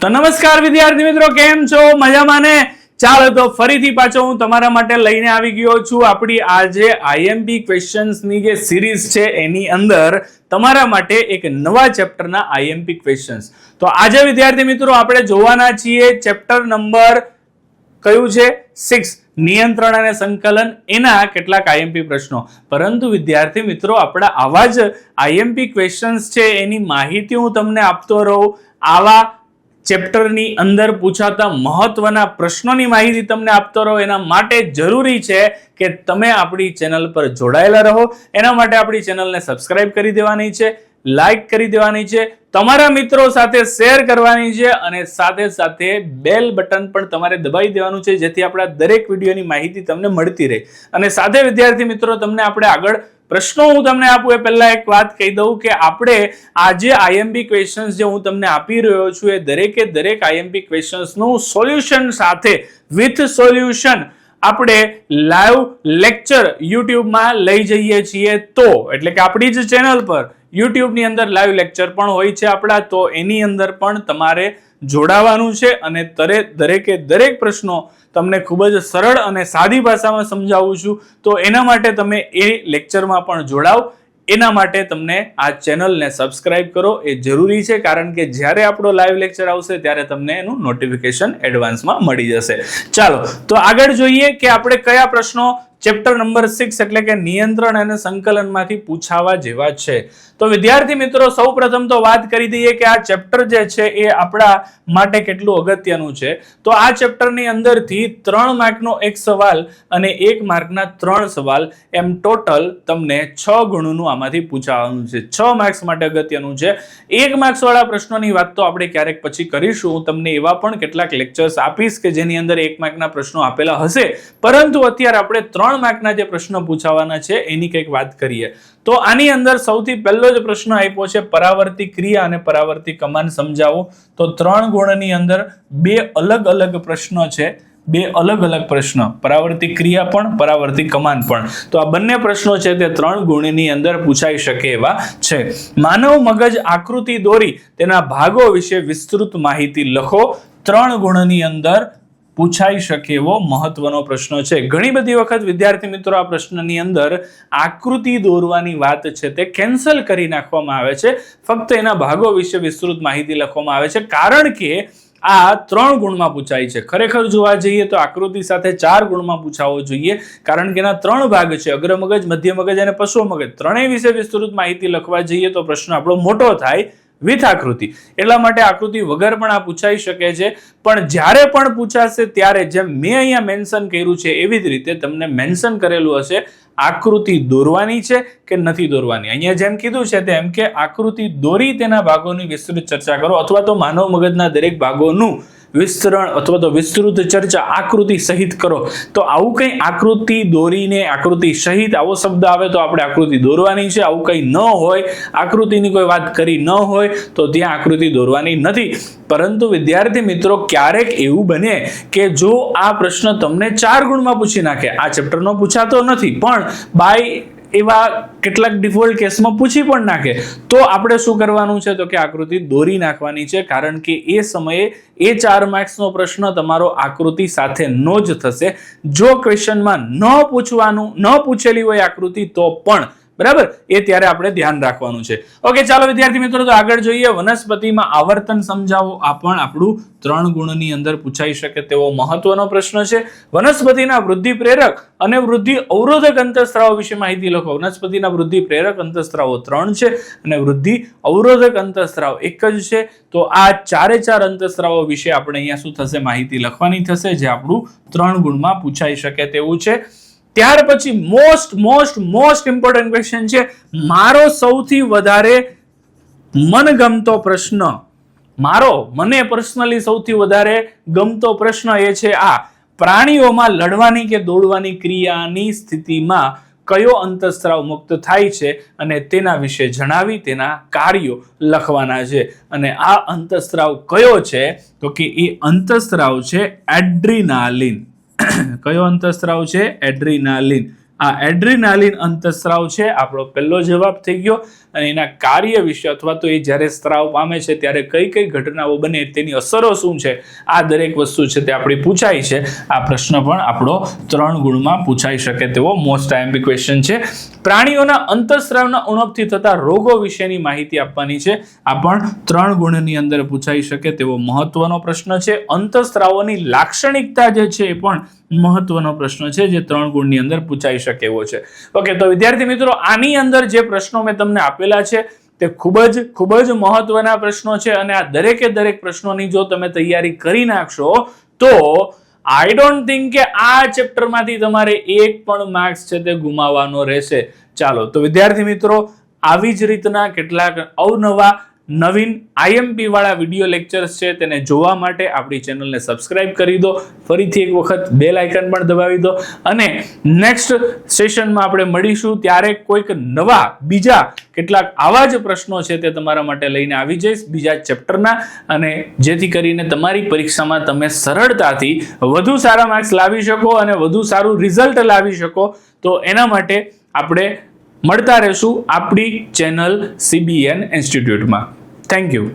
તો નમસ્કાર વિદ્યાર્થી મિત્રો, કેમ છો? મજામાં ને? ચાલો તો ફરીથી પાછો હું તમારા માટે લઈને આવી ગયો છું આપણી આજે આઈએમપી ક્વેશ્ચન્સ ની જે સિરીઝ છે એની અંદર તમારા માટે એક નવા ચેપ્ટરના આઈએમપી ક્વેશ્ચન્સ. તો આજે વિદ્યાર્થી મિત્રો આપણે જોવાના છીએ ચેપ્ટર નંબર કયું છે? 6, નિયંત્રણ અને સંકલન. એના કેટલાક આઈએમપી પ્રશ્નો. પરંતુ વિદ્યાર્થી મિત્રો, આપણા આવા જ આઈએમપી ક્વેશ્ચન્સ છે એની માહિતી હું તમને આપતો રહું, આવા ચેપ્ટરની અંદર પૂછાતા મહત્વના પ્રશ્નોની માહિતી તમને આપતો રહો, એના માટે જરૂરી છે કે તમે આપણી ચેનલ પર જોડાયેલા રહો. એના માટે આપણી ચેનલને સબસ્ક્રાઇબ કરી દેવાની છે, લાઈક કરી દેવાની છે, તમારા મિત્રો સાથે શેર કરવાની છે અને સાથે સાથે બેલ બટન પણ તમારે દબાવી દેવાનું છે, જેથી આપણા દરેક વિડીયોની માહિતી તમને મળતી રહે. અને સાથે વિદ્યાર્થી મિત્રો, તમને આપણે આગળ પ્રશ્નો હું તમને આપું એ પહેલા એક વાત કહી દઉં કે આપણે આજે આઈએમપી ક્વેશ્ચન્સ જે હું તમને આપી રહ્યો છું એ દરેકે દરેક આઈએમપી ક્વેશ્ચન્સનું સોલ્યુશન સાથે વિથ સોલ્યુશન આપણે લાઈવ લેક્ચર યુટ્યુબમાં લઈ જઈએ છીએ. તો એટલે કે આપણી જ ચેનલ પર યુટ્યુબની અંદર લાઈવ લેક્ચર પણ હોય છે આપણા, તો એની અંદર પણ તમારે જોડાવાનું છે અને દરેકે દરેક પ્રશ્નો તમને ખૂબ જ સરળ અને સાદી ભાષામાં સમજાવું છું. તો એના માટે તમે એ લેક્ચરમાં પણ જોડાવ. એના માટે તમને આ ચેનલને સબસ્ક્રાઇબ કરો, એ જરૂરી છે, કારણ કે જ્યારે આપણો લાઈવ લેક્ચર આવશે ત્યારે તમને એનું નોટિફિકેશન એડવાન્સમાં મળી જશે. ચાલો તો આગળ જોઈએ કે આપણે કયા પ્રશ્નો ચેપ્ટર નંબર 6 એટલે કે નિયંત્રણ અને સંકલનમાંથી પૂછાવા જેવા છે. તો વિદ્યાર્થી મિત્રો, સૌપ્રથમ તો વાત કરી દઈએ કે આ ચેપ્ટર જે છે એ આપણા માટે કેટલું અગત્યનું છે. તો આ ચેપ્ટરની અંદરથી 3 માર્કનો એક સવાલ અને 1 માર્કના 3 સવાલ, એમ ટોટલ તમને 6 ગુણનું આમાંથી પૂછાવાનું છે. 6 માર્ક્સ માટે અગત્યનું છે. 1 માર્ક્સ વાળા પ્રશ્નોની વાત તો આપણે ક્યારેક પછી કરીશું. હું તમને એવા પણ કેટલાક લેક્ચર્સ આપીશ કે જેની અંદર 1 માર્કના પ્રશ્નો આપેલા હશે, પરંતુ અત્યારે આપણે 3 માર્કના જે પ્રશ્નો પૂછાવાના છે એની કંઈક વાત કરીએ. તો આની અંદર સૌથી પહેલો જ પ્રશ્ન આપ્યો છે પરાવર્તી ક્રિયા અને પરાવર્તી કમાન સમજાવો. તો 3 ગુણની અંદર 2 અલગ અલગ પ્રશ્નો છે, 2 અલગ અલગ પ્રશ્ન, પરાવર્તી ક્રિયા પણ પરાવર્તી કમાન પણ. તો આ બંને પ્રશ્નો છે તે 3 ગુણની અંદર પૂછાઈ શકે એવા છે. માનવ મગજ આકૃતિ દોરી તેના ભાગો વિશે વિસ્તૃત માહિતી લખો. 3 ગુણની અંદર પૂછાઈ શકે એવો મહત્વનો પ્રશ્ન છે. ઘણી બધી વખત વિદ્યાર્થી મિત્રો આ પ્રશ્નની અંદર આકૃતિ દોરવાની વાત છે તે કેન્સલ કરી નાખવામાં આવે છે, ફક્ત એના ભાગો વિશે વિસ્તૃત માહિતી લખવામાં આવે છે, કારણ કે આ 3 ગુણમાં પૂછાય છે. ખરેખર જોવા જઈએ તો આકૃતિ સાથે 4 ગુણમાં પૂછાવો જોઈએ, કારણ કે એના 3 ભાગ છે, અગ્ર મગજ, મધ્ય મગજ અને પશ્વ મગજ. ત્રણેય વિશે વિસ્તૃત માહિતી લખવા જઈએ તો પ્રશ્ન આપણો મોટો થાય વિથ આકૃતિ. એટલા માટે આકૃતિ વગર પણ આ પૂછાઈ શકે છે. પણ જ્યારે પણ પૂછાશે ત્યારે જેમ મેં અહીંયા મેન્શન કર્યું છે એવી જ રીતે તમને મેન્શન કરેલું હશે આકૃતિ દોરવાની છે કે નથી દોરવાની. અહીંયા જેમ કીધું છે તેમ કે આકૃતિ દોરી તેના ભાગોની વિસ્તૃત ચર્ચા કરો, અથવા તો માનવ મગજના દરેક ભાગોનું વિસ્તરણ અથવા તો વિસ્તૃત ચર્ચા આકૃતિ સહિત કરો. તો આવું કંઈ આકૃતિ દોરીને આકૃતિ સહિત આવો શબ્દ આવે તો આપણે આકૃતિ દોરવાની છે. આવું કંઈ ન હોય, આકૃતિની કોઈ વાત કરી ન હોય તો ત્યાં આકૃતિ દોરવાની નથી. પરંતુ વિદ્યાર્થી મિત્રો, ક્યારેક એવું બને કે જો આ પ્રશ્ન તમને 4 ગુણમાં પૂછી નાખે, આ ચેપ્ટરનો પૂછાતો નથી પણ બાય એવા કેટલાક ડિફોલ્ટ કેસમાં પૂછી પણ નાખે, તો આપણે શું કરવાનું છે તો કે આકૃતિ દોરી નાખવાની છે, કારણ કે એ સમયે એ 4 માર્ક્સનો પ્રશ્ન તમારો આકૃતિ સાથે નો જ થશે. જો ક્વેશ્ચનમાં ન પૂછેલી હોય આકૃતિ તો પણ, બરાબર, એ ત્યારે આપણે ધ્યાન રાખવાનું છે. ઓકે, ચાલો વિદ્યાર્થી મિત્રો, તો આગળ જોઈએ. વનસ્પતિમાં આવર્તન સમજાવો. આ પણ આપણું 3 ગુણની અંદર પૂછાઈ શકે તેવો મહત્વનો પ્રશ્ન છે. વનસ્પતિના વૃદ્ધિ પ્રેરક અને વૃદ્ધિ અવરોધક અંતઃસ્ત્રાવો વિશે માહિતી લખો. વનસ્પતિના વૃદ્ધિ પ્રેરક અંતઃસ્ત્રાવો 3 છે અને વૃદ્ધિ અવરોધક અંતઃસ્ત્રાવ 1 જ છે. તો આ 4 અંતઃસ્ત્રાવો વિશે આપણે અહીંયા શું થશે, માહિતી લખવાની થશે, જે આપણું 3 ગુણમાં પૂછાઈ શકે તેવું છે. ત્યાર પછી મોસ્ટ ઇમ્પોર્ટન્ટ ક્વેશ્ચન છે, મારો સૌથી વધારે મનગમતો પ્રશ્ન, મને પર્સનલી સૌથી વધારે ગમતો પ્રશ્ન એ છે આ: પ્રાણીઓમાં લડવાની કે દોડવાની ક્રિયાની સ્થિતિમાં કયો અંતઃસ્ત્રાવ મુક્ત થાય છે અને તેના વિશે જણાવી તેના કાર્યો લખવાના છે. અને આ અંતઃસ્ત્રાવ કયો છે તો કે એ અંતઃસ્ત્રાવ છે એડ્રીનાલિન. કયો અંતઃસ્ત્રાવ છે? એડ્રીનાલિન. આ એડ્રીનાલિન અંતઃસ્રાવ છે આપણો પહેલો જવાબ થઈ ગયો. અને એના કાર્ય વિશે અથવા તો એ જ્યારે સ્ત્રાવ પામે છે ત્યારે કઈ કઈ ઘટનાઓ બને, તેની અસરો શું છે, આ દરેક વસ્તુ છે તે આપણી પૂછાય છે. આ પ્રશ્ન પણ આપણો 3 ગુણમાં પૂછાઈ શકે તેવો મોસ્ટ આઈએમપી ક્વેશ્ચન છે. પ્રાણીઓના અંતઃસ્રાવના ઉણપથી થતા રોગો વિશેની માહિતી આપવાની છે. આ પણ 3 ગુણની અંદર પૂછાઈ શકે તેવો મહત્વનો પ્રશ્ન છે. અંતઃસ્રાવોની લાક્ષણિકતા જે છે એ પણ મહત્વનો પ્રશ્ન છે જે 3 ગુણની અંદર પૂછાઈ શકે એવો છે. ઓકે, તો વિદ્યાર્થી મિત્રો, આની અંદર જે પ્રશ્નો મેં તમને આપેલા છે તે ખૂબ જ મહત્વના પ્રશ્નો છે અને આ દરેક પ્રશ્નોની જો તમે તૈયારી કરી નાખશો તો આઈ ડોન્ટ થિંક કે આ ચેપ્ટરમાંથી તમારે એક પણ માર્ક્સ છે તે ગુમાવવાનો રહેશે. ચાલો, તો વિદ્યાર્થી મિત્રો, આવી જ રીતના કેટલાક અવનવા નવીન આઈએમપી વાળા વિડીયો લેક્ચર્સ છે તેને જોવા માટે આપણી ચેનલને સબસ્ક્રાઇબ કરી દો. ફરીથી એક વખત બેલ આઇકન પણ દબાવી દો અને નેક્સ્ટ સેશનમાં આપણે મળીશું ત્યારે કોઈક નવા બીજા કેટલાક આવા જ પ્રશ્નો છે તે તમારા માટે લઈને આવી જઈશ બીજા ચેપ્ટરના, અને જેથી કરીને તમારી પરીક્ષામાં તમે સરળતાથી વધુ સારા માર્ક્સ લાવી શકો અને વધુ સારું રિઝલ્ટ લાવી શકો. તો એના માટે આપણે મળતા રહેશું આપણી ચેનલ CBN ઇન્સ્ટિટ્યૂટમાં. Thank you.